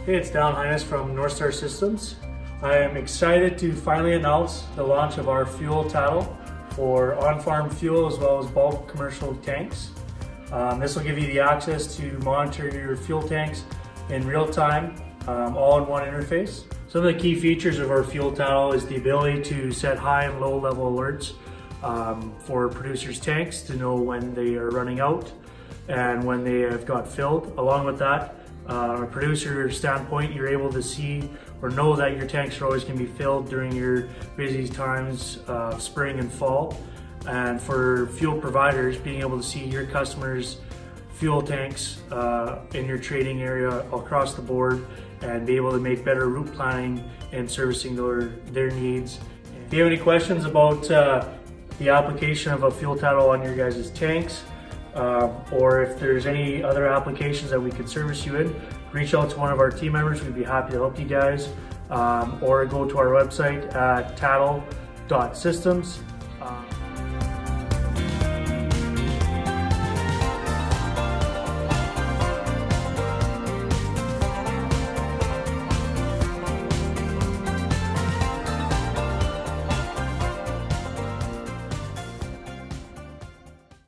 Hey, it's Don Hines from Tattle Systems. I am excited to finally announce the launch of our fuel Tattle for on-farm fuel as well as bulk commercial tanks. This will give you the access to monitor your fuel tanks in real time, all in one interface. Some of the key features of our fuel Tattle is the ability to set high and low level alerts for producers' tanks to know when they are running out and when they have got filled. Along with that, from a producer standpoint, you're able to see or know that your tanks are always going to be filled during your busy times of spring and fall. And for fuel providers, being able to see your customers' fuel tanks in your trading area across the board and be able to make better route planning and servicing their needs. If you have any questions about the application of a fuel Tattle on your guys' tanks, or if there's any other applications that we could service you in, reach out to one of our team members. We'd be happy to help you guys, or go to our website at tattle.systems